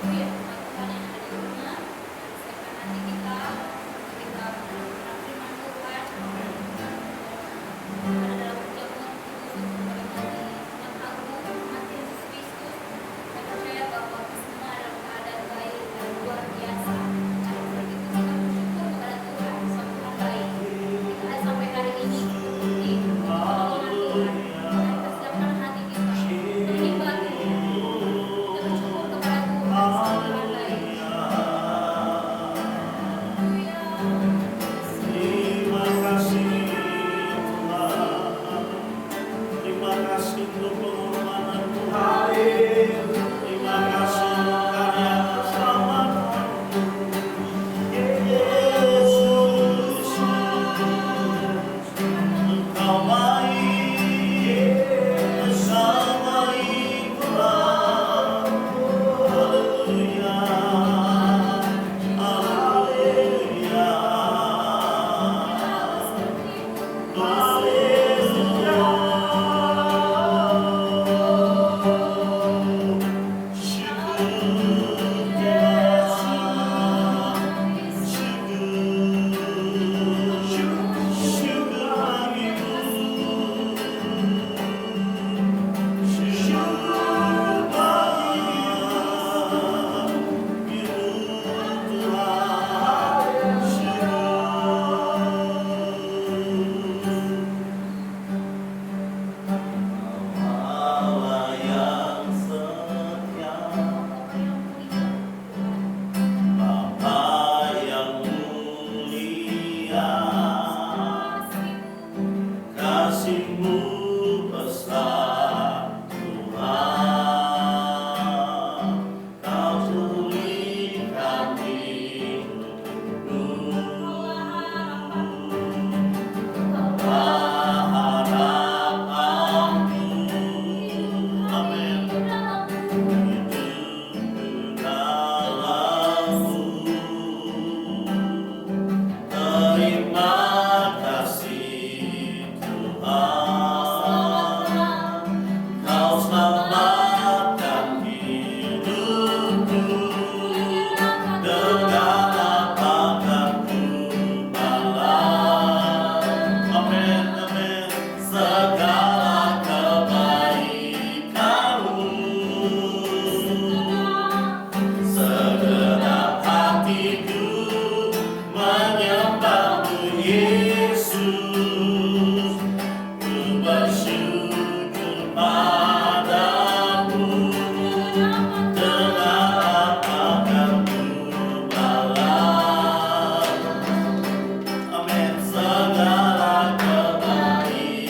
ya Tuhan yang ada di rumah, siapkan hati kita untuk kita mendengarkan firman Tuhan. Ada dalam perjamuan khusus pada hari Jumat Agung, umat Yesus Kristus. Saya percaya bahwa semua dalam keadaan baik dan luar biasa. Karena begitu kita bersyukur kepada Tuhan, sebab Tuhan baik. Kita sampai hari ini di pertolongan Tuhan. Dan kita siapkan hati kita untuk menikmati. Kita bersyukur kepada Tuhan, sebab Tuhan baik. Terima kasih Tuhan, terima kasih untuk pengorbanan Tuhan, terima kasih untuk karya keselamatan Yesus. Engkau baik, bersama Tuhan. Haleluya, haleluya. Allah yang setia, Bapa yang mulia, kasih-Mu besar Tuhan, Kau pulihkan hidupku. Amin. Terima kasih Tuhan, Kau selamatkan hidupku dengan apakah ku balas. Amin, amin. Segala kebaikan-Mu, segenap hatiku menyembah-Mu Yesus. Ku bersyukur padamu dengan apakah ku balas. Amin. Segala kebaikan-Mu,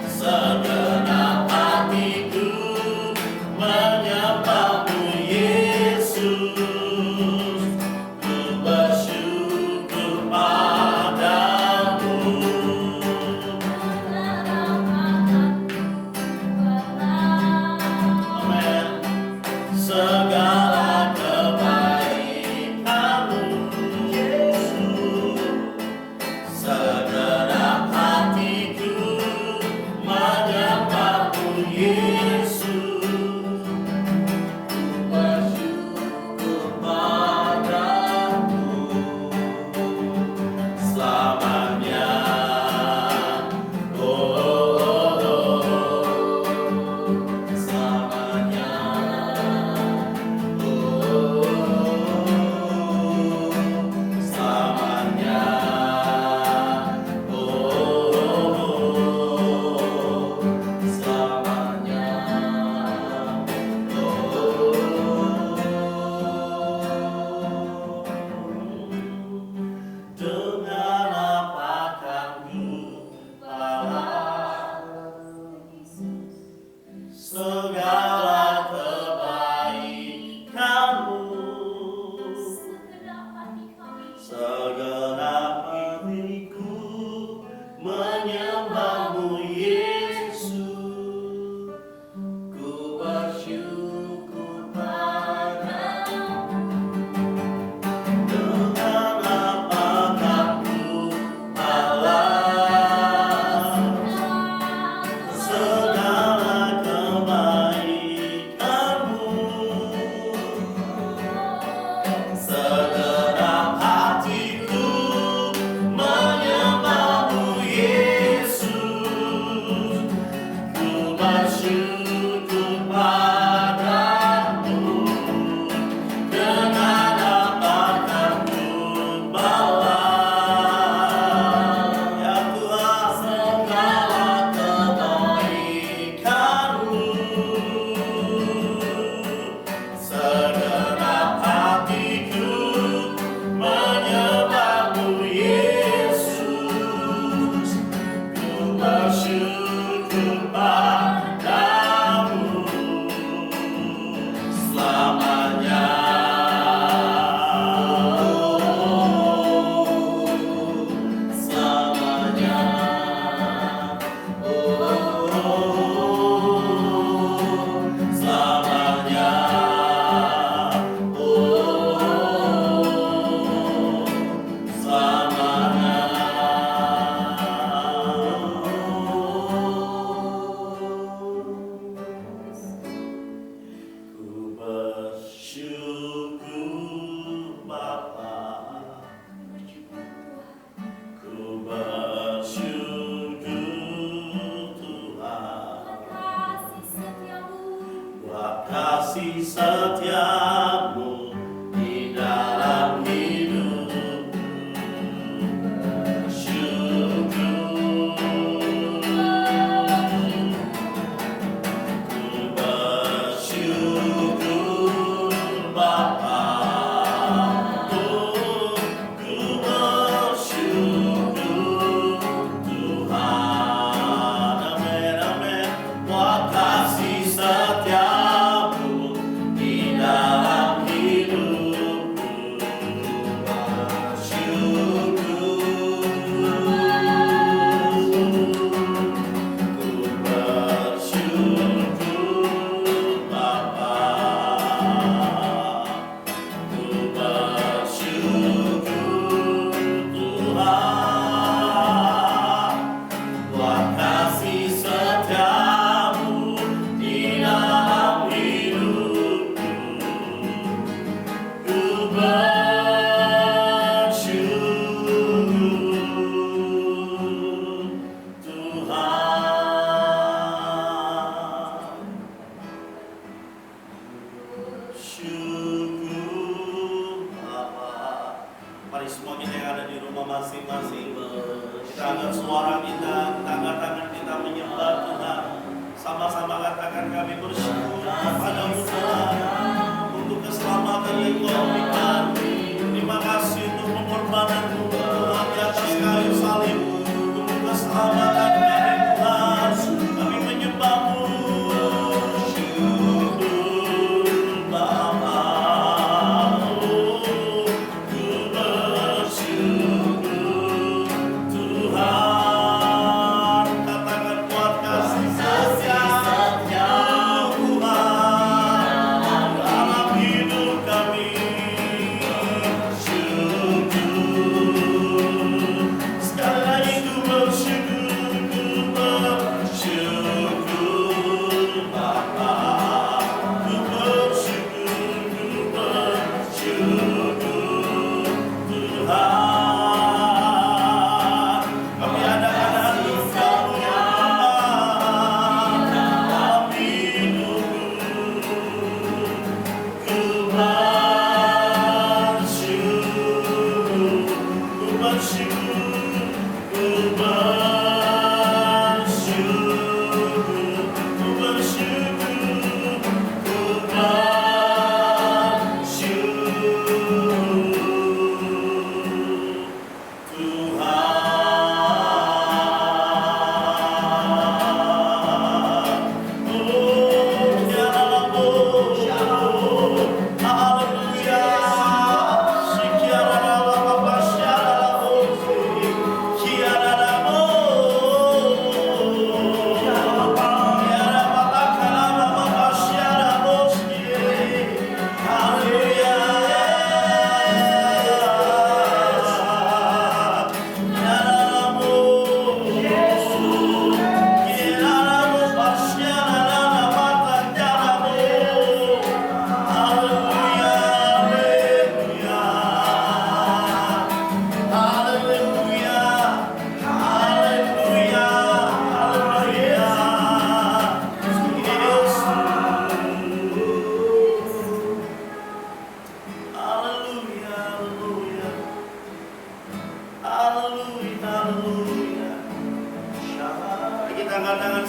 segenap hatiku menyembah-Mu Yesus. Ku bersyukur padamu. Amin. Segala kebaikan-Mu Yesus, segenap hatiku menyembah-Mu Yesus. Ku bersyukur padamu selamanya. Selamanya. Selamanya. Selamanya. bersyukur padamu dengan apa aku balas ya Tuhan segala kebaikanmu segenap hatiku menyembahmu Yesus ku bersyukur padamu selamanya. Selamanya. Selamanya. Ku bersyukur Bapa, ku bersyukur Tuhan, buat kasih setiamu di dalam hidupku. Ku bersyukur Bapa, ku bersyukur Tuhan, amin, amin, buat kasih setiamu di dalam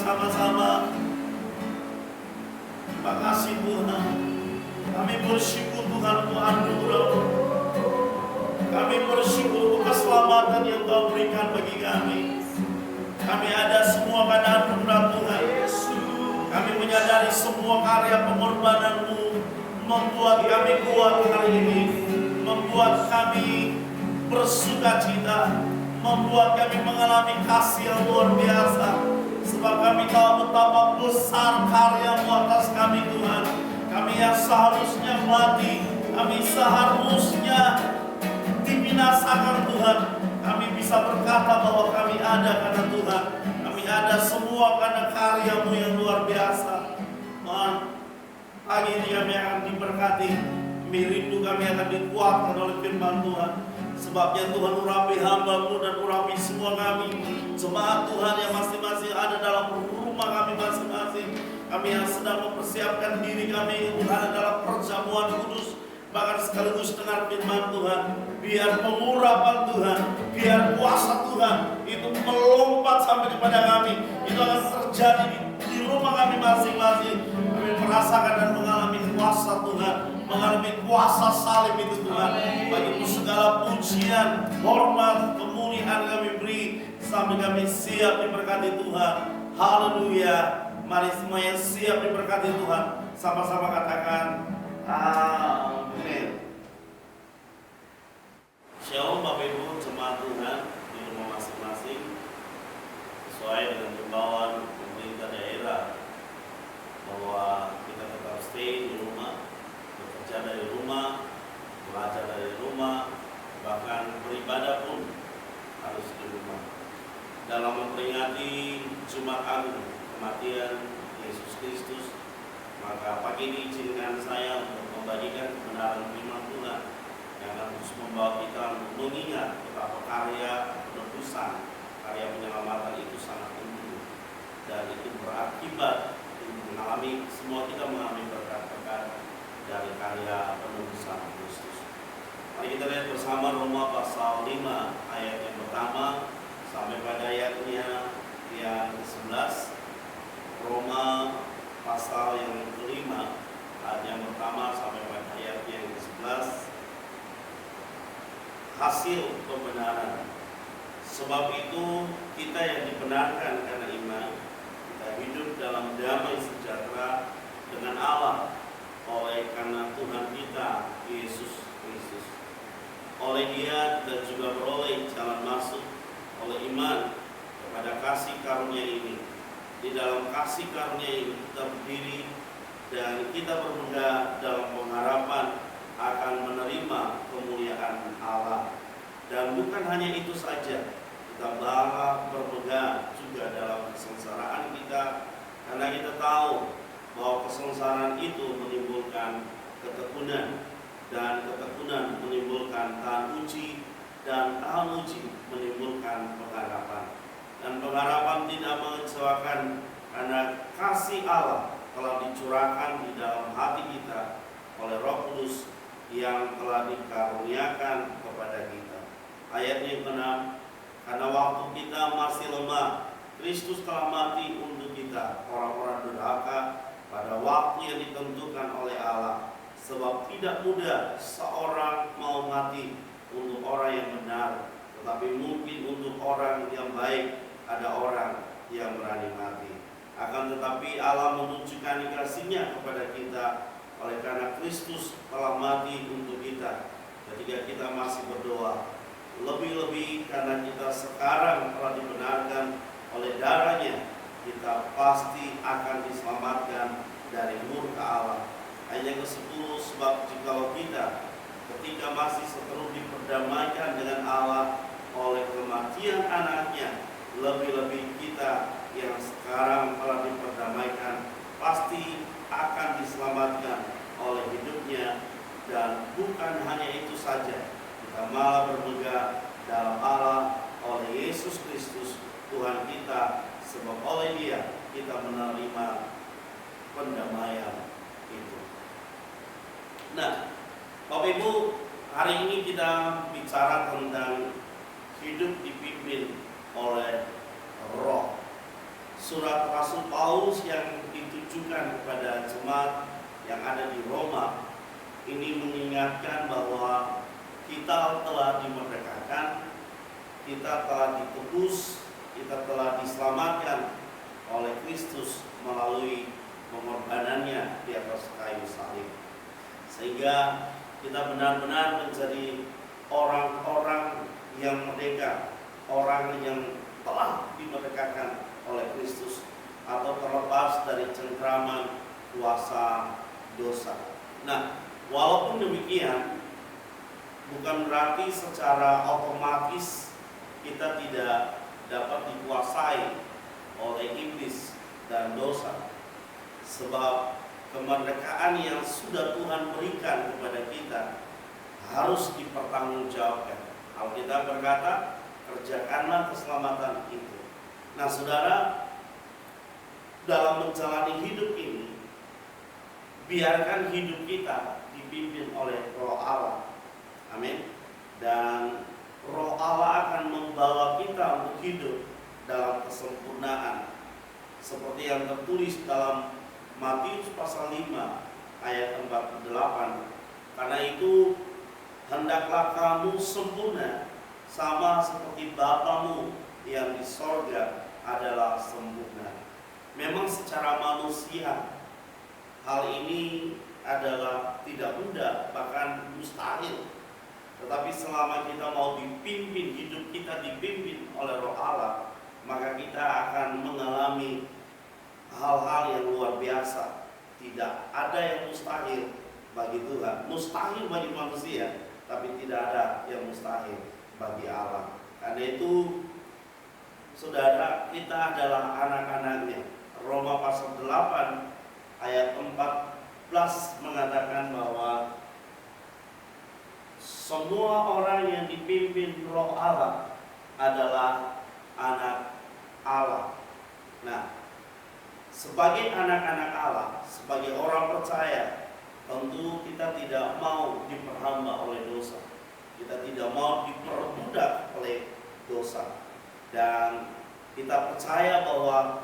bersama-sama. Terima kasih Tuhan. Kami bersyukur Tuhan untuk anugerah. Kami bersyukur untuk keselamatan yang Kau berikan bagi kami. Kami ada semua karena anugerah Tuhan. Kami menyadari semua karya pengorbanan-Mu membuat kami kuat hari ini, membuat kami bersuka cita, membuat kami mengalami kasih yang luar biasa. Sebab kami tahu betapa besar karya-Mu atas kami Tuhan. Kami yang seharusnya mati, kami seharusnya dibinasakan Tuhan. Kami bisa berkata bahwa kami ada karena Tuhan. Kami ada semua karena karya-Mu yang luar biasa. Tuhan, pagi ini kami akan diberkati. Kami rindu kami akan dikuatkan oleh firman Tuhan. Sebabnya Tuhan urapi hamba-Mu dan urapi semua kami. Jemaat Tuhan yang masing-masing ada dalam rumah kami masing-masing. Kami yang sedang mempersiapkan diri kami untuk ada dalam perjamuan kudus. Bahkan sekaligus dengar firman Tuhan. Biar pengurapan Tuhan, biar kuasa Tuhan itu melompat sampai kepada kami. Itu akan terjadi di rumah kami masing-masing. Kami merasakan dan mengalami kuasa Tuhan, mengalami kuasa salib itu Tuhan. Bagi-Mu segala pujian, hormat, kemuliaan kami beri sampai kami siap diberkati Tuhan. Haleluya. Mari semua yang siap diberkati Tuhan, sama-sama katakan amin. Shalom Bapak Ibu jemaat Tuhan di rumah masing-masing, sesuai dengan himbauan pemerintah daerah bahwa kita tetap stay di rumah, bekerja dari rumah, belajar dari rumah, bahkan beribadah pun harus di rumah. Dalam memperingati Jumat Agung kematian Yesus Kristus, maka pagi ini izinkan saya untuk membagikan kebenaran firman Tuhan yang akan terus membawa kita untuk mengingat betapa karya penebusan, karya penyelamatan itu sangat penting dan itu berakibat mengalami, semua kita mengalami berkat-berkat dari karya penebusan Kristus. Mari kita lihat bersama Roma pasal 5 ayat yang pertama sampai pada ayatnya yang ke-11. Roma pasal yang kelima ayat yang pertama sampai pada ayat yang ke-11. Hasil pembenaran. Sebab itu kita yang dibenarkan karena iman, kita hidup dalam damai sejahtera dengan Allah oleh karena Tuhan kita Yesus Kristus. Oleh Dia kita juga beroleh jalan masuk oleh iman kepada kasih karunia ini. Di dalam kasih karunia ini kita berdiri dan kita bermegah dalam pengharapan akan menerima kemuliaan Allah. Dan bukan hanya itu saja, kita bangga bermegah juga dalam kesengsaraan kita, karena kita tahu bahwa kesengsaraan itu menimbulkan ketekunan, dan ketekunan menimbulkan tahan uji, dan tahan uji menimbulkan pengharapan. Dan pengharapan tidak mengecewakan karena kasih Allah telah dicurahkan di dalam hati kita oleh Roh Kudus yang telah dikaruniakan kepada kita. Ayat yang ke-6, karena waktu kita masih lemah, Kristus telah mati untuk kita, orang-orang durhaka, pada waktu yang ditentukan oleh Allah. Sebab tidak mudah seorang mau mati untuk orang yang benar, tetapi mungkin untuk orang yang baik ada orang yang berani mati. Akan tetapi Allah menunjukkan kasih-Nya kepada kita oleh karena Kristus telah mati untuk kita ketika kita masih berdoa. Lebih-lebih karena kita sekarang telah dibenarkan oleh darah-Nya, kita pasti akan diselamatkan dari murka Allah. Ayat yang ke-10, sebab jikalau kita ketika masih seteru diperdamaikan dengan Allah oleh kematian anaknya, lebih-lebih kita yang sekarang telah diperdamaikan pasti akan diselamatkan oleh hidupnya. Dan bukan hanya itu saja, kita malah bermegah dalam Allah oleh Yesus Kristus Tuhan kita, sebab oleh Dia kita menerima pendamaian itu. Nah, Bapak Ibu, hari ini kita bicara tentang hidup dipimpin oleh Roh. surat Rasul Paulus yang ditujukan kepada jemaat yang ada di Roma ini mengingatkan bahwa kita telah dimerdekakan, kita telah ditebus, kita telah diselamatkan oleh Kristus melalui pengorbanannya di atas kayu salib, sehingga kita benar-benar menjadi orang-orang yang merdeka, orang yang telah dimerdekakan oleh Kristus atau terlepas dari cengkraman kuasa dosa. Nah, walaupun demikian, bukan berarti secara otomatis kita tidak dapat dikuasai oleh iblis dan dosa, sebab kemerdekaan yang sudah Tuhan berikan kepada kita harus dipertanggungjawabkan. Alkitab berkata, kerjakanlah keselamatan itu. Nah, saudara, dalam menjalani hidup ini, biarkan hidup kita dipimpin oleh Roh Allah. Amin. Dan Roh Allah akan membawa kita untuk hidup dalam kesempurnaan, seperti yang tertulis dalam Matius pasal 5 ayat 48. Karena itu hendaklah kamu sempurna sama seperti Bapamu yang di sorga adalah sempurna. Memang secara manusia hal ini adalah tidak mudah, bahkan mustahil. Tetapi selama kita mau dipimpin, hidup kita dipimpin oleh Roh Allah, maka kita akan mengalami hal-hal yang luar biasa. Tidak ada yang mustahil bagi Tuhan, mustahil bagi manusia, tapi tidak ada yang mustahil bagi Allah. Karena itu, saudara, kita adalah anak-anaknya. Roma pasal 8 ayat 14 mengatakan bahwa semua orang yang dipimpin Roh Allah adalah anak Allah. Nah, sebagai anak-anak Allah, sebagai orang percaya, tentu kita tidak mau diperhamba oleh dosa. Kita tidak mau diperbudak oleh dosa. Dan kita percaya bahwa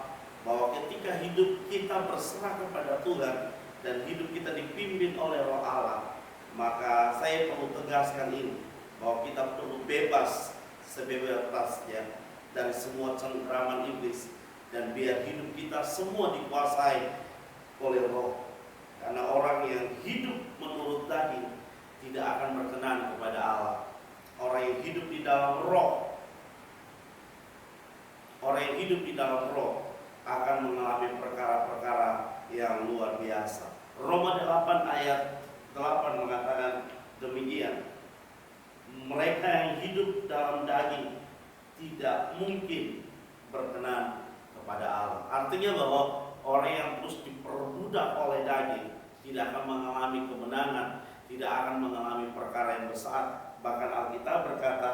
ketika hidup kita berserah kepada Tuhan dan hidup kita dipimpin oleh Roh Allah, maka saya perlu tegaskan ini, bahwa kita perlu bebas sebebas-bebasnya dari semua cengkraman iblis, dan biar hidup kita semua dikuasai oleh Roh. Karena orang yang hidup menurut daging tidak akan berkenan kepada Allah. Orang yang hidup di dalam Roh, orang yang hidup di dalam Roh akan mengalami perkara-perkara yang luar biasa. Roma 8 ayat 8 mengatakan demikian. Mereka yang hidup dalam daging tidak mungkin berkenan kepada Allah. Artinya bahwa orang yang terus diperbudak oleh daging tidak akan mengalami kemenangan, tidak akan mengalami perkara yang besar. Bahkan Alkitab berkata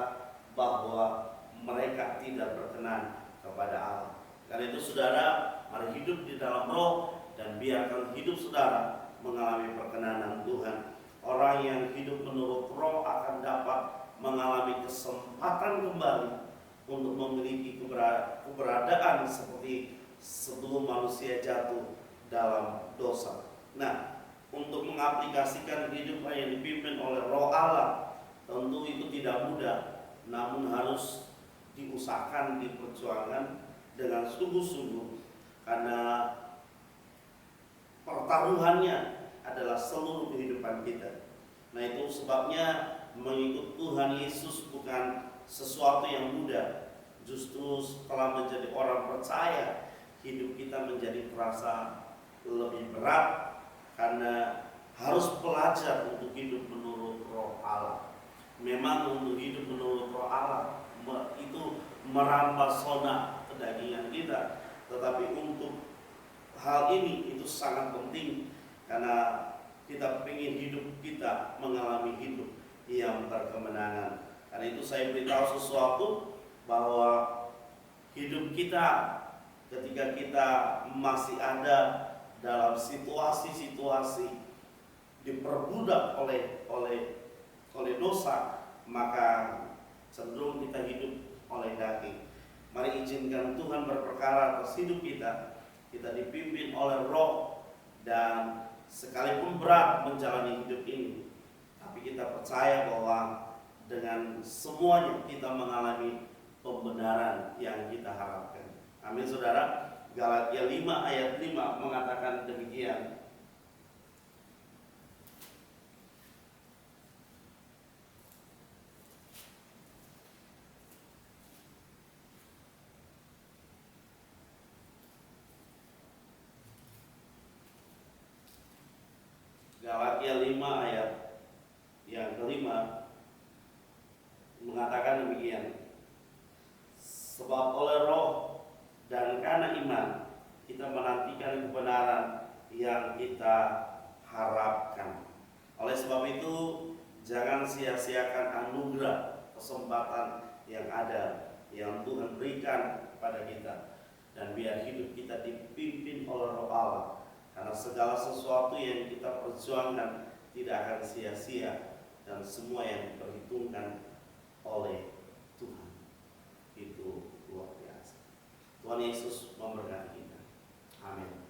bahwa mereka tidak berkenan kepada Allah. Karena itu, saudara, mari hidup di dalam Roh dan biarkan hidup saudara mengalami perkenanan Tuhan. Orang yang hidup menurut Roh akan dapat mengalami kesempatan kembali untuk memiliki keberadaan seperti sebelum manusia jatuh dalam dosa. Nah, untuk mengaplikasikan kehidupan yang dipimpin oleh Roh Allah, tentu itu tidak mudah, namun harus diusahakan, diperjuangkan dengan sungguh-sungguh, karena pertaruhannya adalah seluruh kehidupan kita. Nah, itu sebabnya mengikut Tuhan Yesus bukan sesuatu yang mudah. Justru setelah menjadi orang percaya, hidup kita menjadi terasa lebih berat, karena harus belajar untuk hidup menurut Roh Allah. Memang untuk hidup menurut Roh Allah itu merampas zona kedagingan kita, tetapi untuk hal ini itu sangat penting, karena kita ingin hidup kita mengalami hidup yang berkemenangan. Karena itu saya beritahu sesuatu, bahwa hidup kita ketika kita masih ada dalam situasi-situasi diperbudak oleh dosa, maka cenderung kita hidup oleh daging. Mari izinkan Tuhan berperkara atas hidup kita. Kita dipimpin oleh Roh, dan sekalipun berat menjalani hidup ini, tapi kita percaya bahwa dengan semuanya kita mengalami pembenaran yang kita harapkan. Amin saudara. Galatia 5 ayat 5 mengatakan demikian. Galatia 5 ayat yang kelima mengatakan demikian. Sebab oleh Roh dan karena iman kita menantikan kebenaran yang kita harapkan. Oleh sebab itu jangan sia-siakan anugerah kesempatan yang ada yang Tuhan berikan kepada kita, dan biar hidup kita dipimpin oleh Roh Allah. Karena segala sesuatu yang kita perjuangkan tidak akan sia-sia, dan semua yang diperhitungkan oleh Tuhan itu luar biasa. Tuhan Yesus memberkati kita. Amin.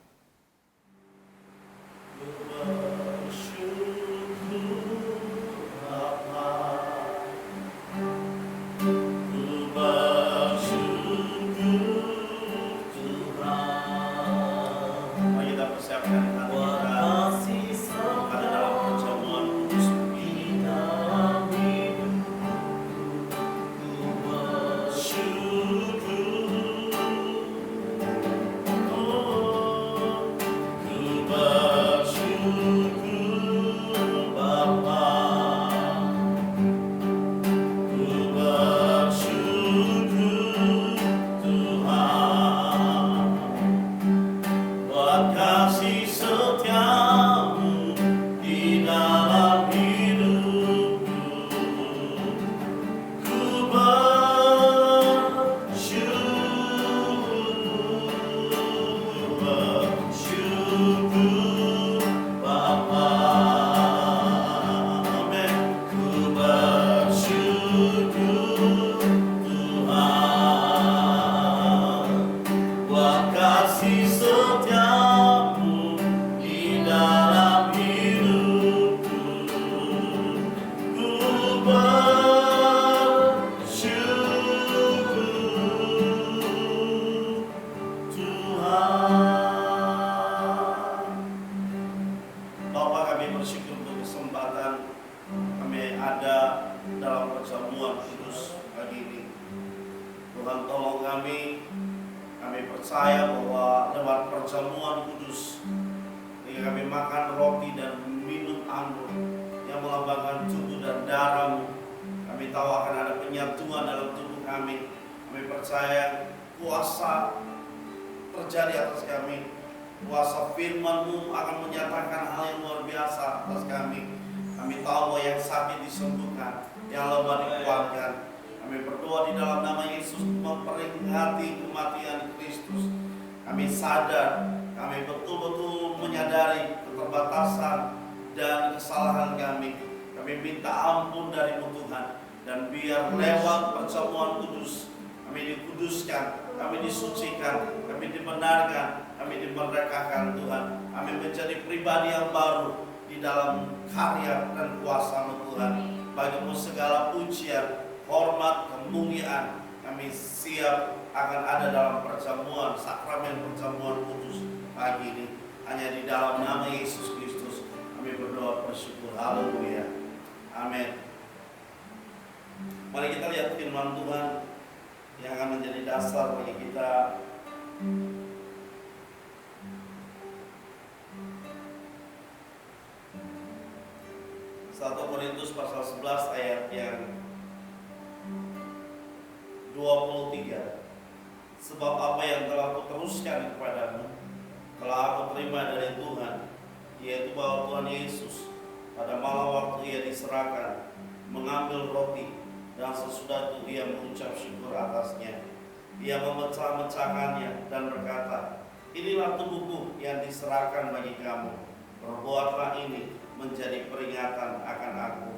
Mari kita lihat firman Tuhan yang akan menjadi dasar bagi kita. 1 Korintus pasal 11 ayat yang 23. Sebab apa yang telah kuteruskan kepadamu telah aku terima dari Tuhan, yaitu bahwa Tuhan Yesus pada malam waktu ia diserahkan mengambil roti, dan sesudah itu ia mengucap syukur atasnya. Ia memecah-mecahkannya dan berkata, inilah tubuhku yang diserahkan bagi kamu. Perbuatlah ini menjadi peringatan akan aku.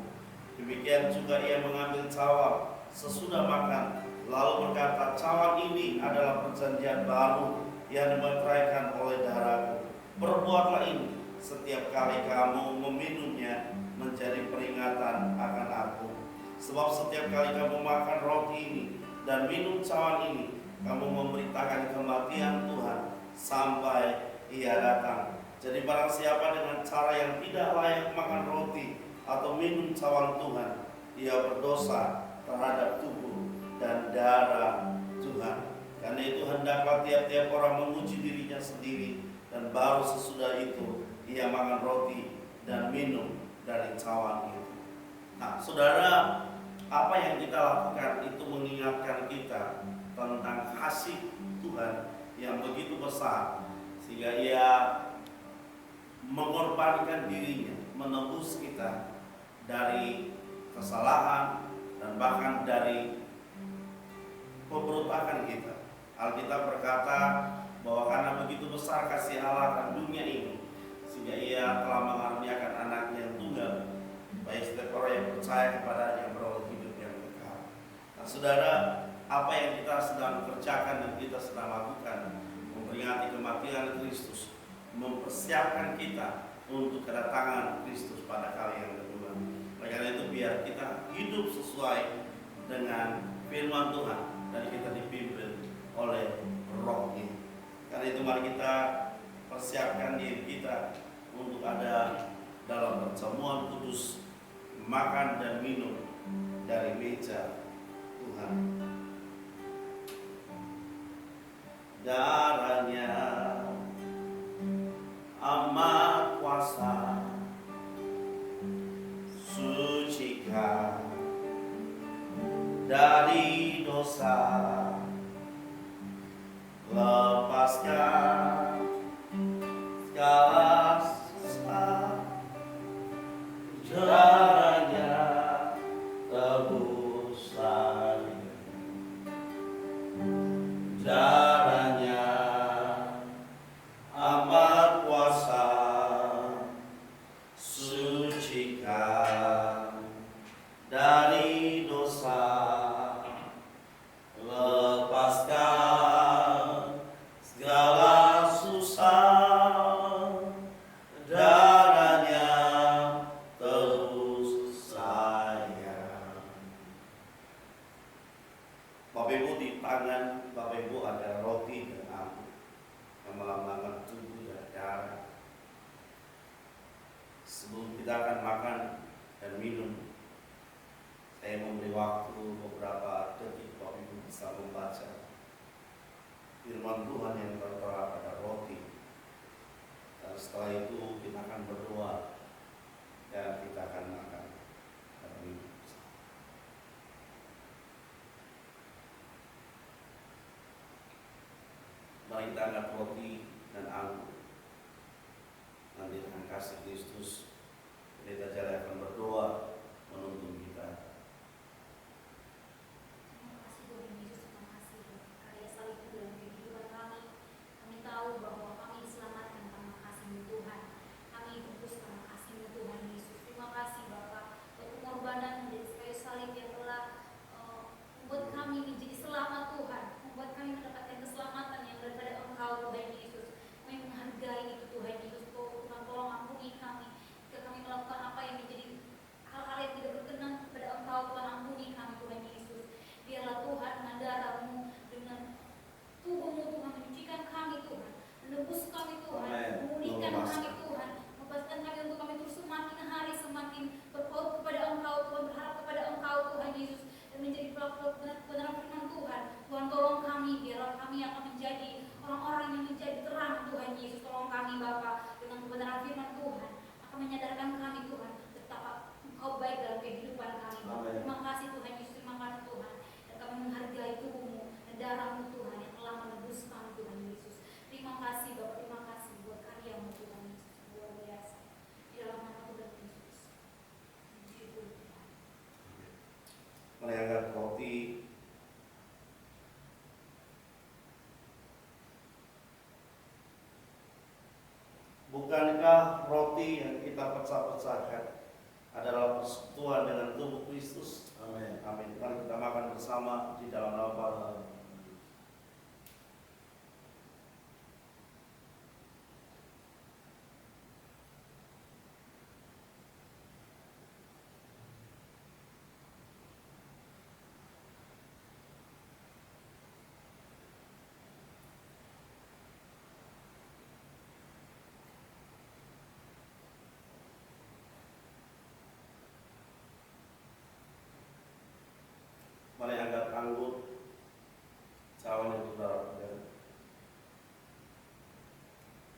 Demikian juga ia mengambil cawal sesudah makan lalu berkata, cawan ini adalah perjanjian baru yang dimeteraikan oleh darahku. Perbuatlah ini setiap kali kamu meminumnya menjadi peringatan akan aku. Sebab setiap kali kamu makan roti ini dan minum cawan ini, kamu memberitakan kematian Tuhan sampai Ia datang. Jadi barang siapa dengan cara yang tidak layak makan roti atau minum cawan Tuhan, ia berdosa terhadap tubuh dan darah Tuhan. Karena itu hendaklah tiap-tiap orang menguji dirinya sendiri, dan baru sesudah itu ia makan roti dan minum dari cawan itu. Nah, saudara, apa yang kita lakukan itu mengingatkan kita tentang kasih Tuhan yang begitu besar, sehingga Ia mengorbankan dirinya menebus kita dari kesalahan dan bahkan dari pemberontakan kita. Alkitab berkata bahwa karena begitu besar kasih Allah akan dunia ini, sehingga Ia telah mengaruniakan anaknya yang tunggal, supaya setiap orang yang percaya kepadanya beroleh hidup yang kekal. Nah, saudara, apa yang kita sedang kerjakan dan kita sedang lakukan, memperingati kematian Kristus, mempersiapkan kita untuk kedatangan Kristus pada kali yang kedua. Oleh karena itu, biar kita hidup sesuai dengan firman Tuhan dan kita dipimpin oleh Roh-Nya. Karena itu mari kita persiapkan diri kita untuk ada dalam perjamuan kudus, makan dan minum dari meja Tuhan. Darahnya amat kuasa, sucikan dari dosa, lepaskan segala susah. Darahnya tebus saya, darahnya amat kuasa, sucikan dari dosa, lepaskan segala susah. Darahnya tebus saya. Bapak Ibu, di tangan Bapak Ibu ada roti dan anggur yang melambangkan tubuh dan darah. Sebelum kita akan makan dan minum, saya memberi waktu beberapa detik Bapak Ibu bisa membaca firman Tuhan yang tertera pada roti. Dan setelah itu kita akan berdoa dan kita akan makan dan minum. Mari kita angkat roti dan anggur. Nanti dengan kasih Kristus, kita jadi akan berdoa menuntun kita. Terima kasih Tuhan Yesus, terima kasih karya salib dalam kehidupan kami. Kami tahu bahwa kami diselamatkan karena kasih-Mu Tuhan. Kami ditebus karena kasih-Mu Tuhan Yesus. Terima kasih Bapa untuk pengorbanan dari kayu salib yang telah membuat kami menjadi selamat Tuhan, membuat kami mendapatkan keselamatan yang daripada Engkau Tuhan Yesus. Kami menghargai itu Tuhan Yesus. Tuhan tolong ampuni kami jika kami melakukan apa yang menjadi hal-hal yang tidak berkenan kepada Engkau. Tuhan ampuni kami Tuhan Yesus. Biarlah Tuhan dengan darah-Mu, dengan tubuh-Mu Tuhan menyucikan kami Tuhan, menebus kami Tuhan, memulihkan kami Tuhan, membebaskan kami untuk kami terus semakin hari semakin berpaut kepada Engkau Tuhan, berharap kepada Engkau Tuhan Yesus, dan menjadi pelaku kebenaran firman Tuhan. Tuhan tolong kami, biarlah kami akan menjadi orang-orang yang menjadi terang Tuhan Yesus. Tolong kami Bapa dengan kebenaran firman Tuhan, akan menyadarkan kami Tuhan betapa Engkau baik dalam kehidupan kami. Terima kasih Tuhan Yesus, terima kasih Tuhan, dan kami menghargai tubuh-Mu dan darah-Mu Tuhan yang telah menebus kami Tuhan Yesus. Terima kasih Bapa, terima kasih buat karya-Mu Tuhan Yesus luar biasa. Di dalam nama Tuhan Yesus. Syukur Tuhan. Mari angkat roti. Bukankah roti yang kita pecah-pecahkan adalah persekutuan dengan tubuh Kristus. Amin. Amin. Mari kita makan bersama di dalam nama Bapa. Mari angkat anggur cawan yang saudara.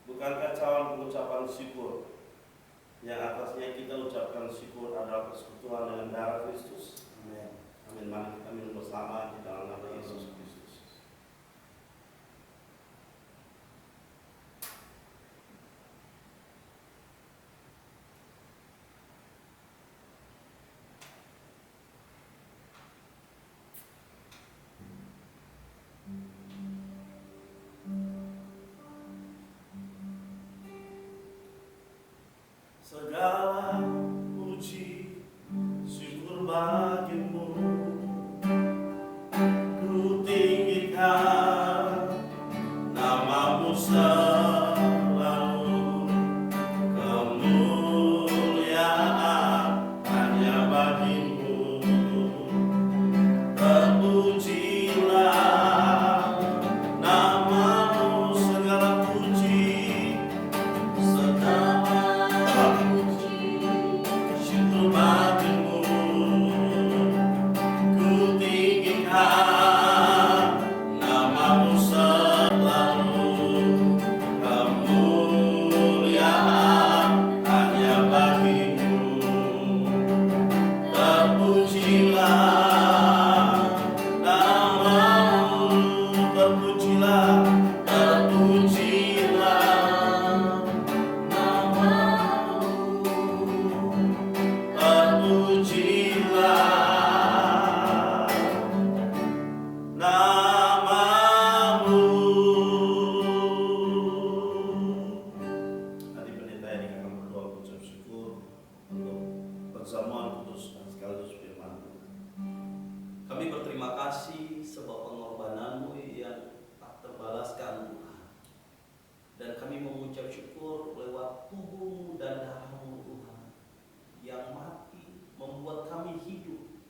Bukankah cawan pengucapan syukur yang atasnya kita ucapkan syukur adalah persekutuan dengan darah Kristus? Amin. Amin. Mari kita minum bersama di dalam nama Yesus Kristus. Segala puji syukur bagimu, ku tinggikan namamu selalu, kemuliaan hanya bagimu. Terpujilah namamu, segala puji, segala syukur bagimu, ku tinggikan namamu selalu, kemuliaan hanya bagimu. Terpujilah namamu, terpujilah, terpujilah namamu, terpujilah namamu. Tadi pendeta ini akan berdoa ucap syukur untuk perjamuan kudus dan sekaligus firman. Kami berterima kasih sebab pengorbanan-Mu yang tak terbalaskan Tuhan. Dan kami mengucap syukur lewat tubuh dan darah-Mu Tuhan, yang mati membuat kami hidup,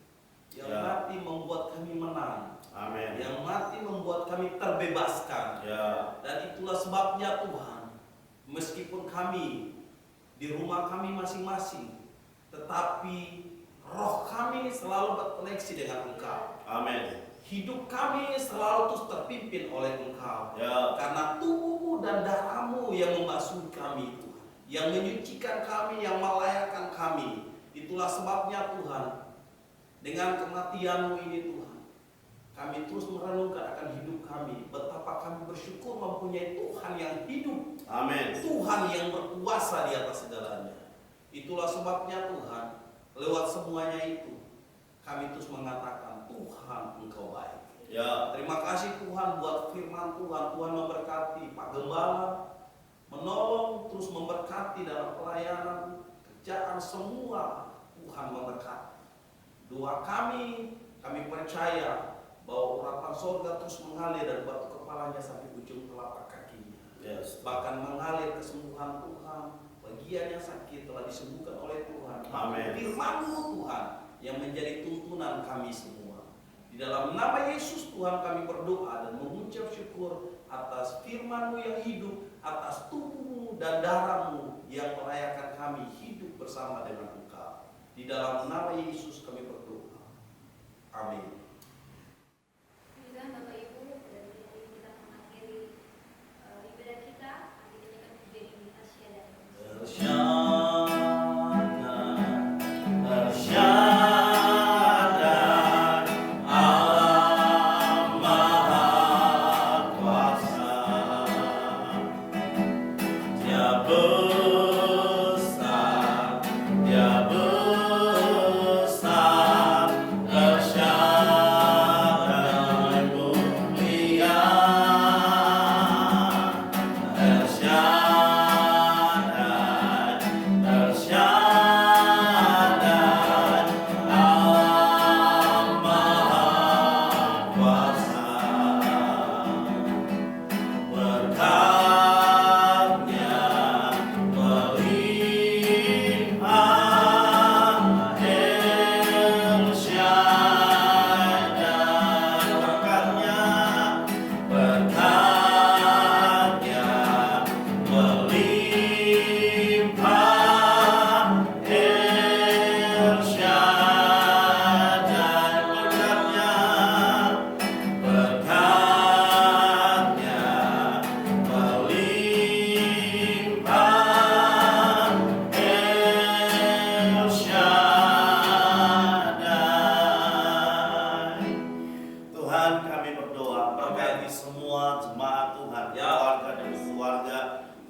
yang Ya. mati membuat kami menang, Amin. yang mati membuat kami terbebaskan. Ya. Dan itulah sebabnya Tuhan, meskipun kami di rumah kami masing-masing, tetapi roh kami selalu berkoneksi dengan Engkau. Amin. Hidup kami selalu terus terpimpin oleh Engkau. Ya. Karena tubuh dan darah-Mu yang membasuh kami, Tuhan, yang menyucikan kami, yang melayakkan kami. Itulah sebabnya Tuhan, dengan kematian-Mu ini Tuhan, kami terus merenungkan akan hidup kami, betapa kami bersyukur mempunyai Tuhan yang hidup, Amin. Tuhan yang berkuasa di atas segalanya. Itulah sebabnya Tuhan, lewat semuanya itu, kami terus mengatakan, Tuhan Engkau baik. Ya. Terima kasih Tuhan buat firman Tuhan. Tuhan memberkati Pak Gembala, menolong terus memberkati dalam pelayanan, kerjaan semua. Tuhan memberkati. Doa kami percaya bahwa urapan sorga terus mengalir dari batu kepalanya sampai ujung telapak kakinya. Yes. Bahkan mengalir kesembuhan Tuhan. Bagian yang sakit telah disembuhkan oleh Tuhan. Amin. Firman-Mu Tuhan yang menjadi tuntunan kami semua. Di dalam nama Yesus Tuhan kami berdoa dan mengucap syukur atas firman-Mu yang hidup, atas tubuh-Mu dan darah-Mu yang merayakan kami hidup bersama dengan Engkau. Di dalam nama Yesus kami berdoa. Amin. Kemudian Bapak Ibu, dari kita mengakhiri ibadah kita, nanti kita akan menjadi Tasya dan Tersyadar Allah Maha Kuasa, Dia besar, Dia besar, tersyadar mulia, tersyadar, tersyadar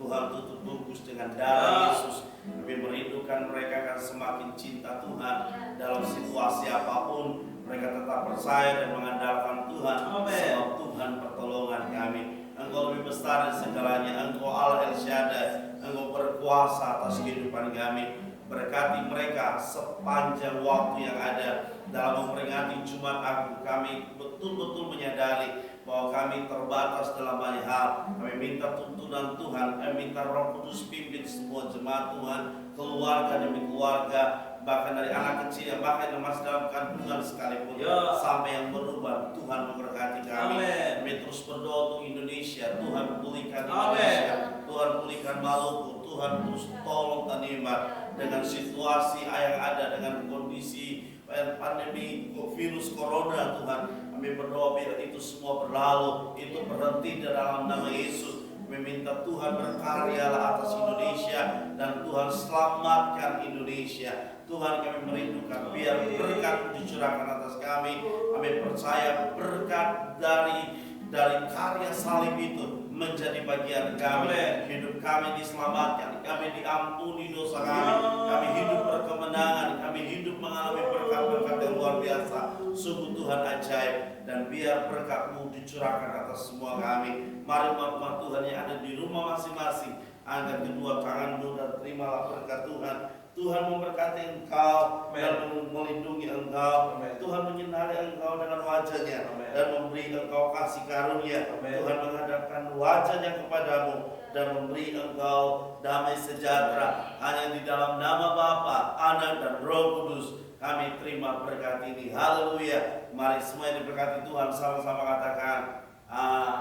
Tuhan tutup bungkus dengan darah Yesus. Kami merindukan mereka akan semakin cinta Tuhan dalam situasi apapun. Mereka tetap percaya dan mengandalkan Tuhan. Sebab Tuhan pertolongan kami. Engkau lebih besar dari segalanya. Engkau Allah El Shaddai. Engkau berkuasa atas kehidupan kami. Berkati mereka sepanjang waktu yang ada dalam memperingati Jumat Agung. Kami betul-betul menyadari bahwa kami terbatas dalam banyak hal. Kami minta tuntunan Tuhan. Kami minta Roh Kudus pimpin semua jemaat Tuhan, keluarga demi keluarga, bahkan dari anak kecil yang bahkan yang masih dalam kandungan sekalipun, sampai yang berubah. Tuhan memberkati kami. Kami terus berdoa untuk Indonesia. Tuhan pulihkan Indonesia. Tuhan pulihkan Maluku. Tuhan terus tolong Tanimbar dengan situasi yang ada, dengan kondisi pandemi virus corona. Tuhan, kami berdoa biar itu semua berlalu, itu berhenti dalam nama Yesus. Meminta Tuhan berkaryalah atas Indonesia dan Tuhan selamatkan Indonesia. Tuhan, kami merindukan biar berkat dicurahkan atas kami. Kami percaya berkat dari karya salib itu menjadi bagian kami. Hidup kami diselamatkan, kami diampuni dosa kami, kami hidup berkemenangan, kami hidup mengalami berkat-berkat yang luar biasa. Sungguh Tuhan ajaib, dan biar berkat-Mu dicurahkan atas semua kami. Mari umat Tuhan yang ada di rumah masing-masing, angkat kedua tangan-Mu dan terimalah berkat Tuhan. Tuhan memberkati engkau dan melindungi engkau. Tuhan menyinari engkau dengan wajahnya dan memberi engkau kasih karunia. Tuhan menghadapkan wajahnya kepadamu dan memberi engkau damai sejahtera. Hanya di dalam nama Bapa, Anak dan Roh Kudus kami terima berkat ini. Haleluya. Mari semua yang diberkati Tuhan sama-sama katakan amin.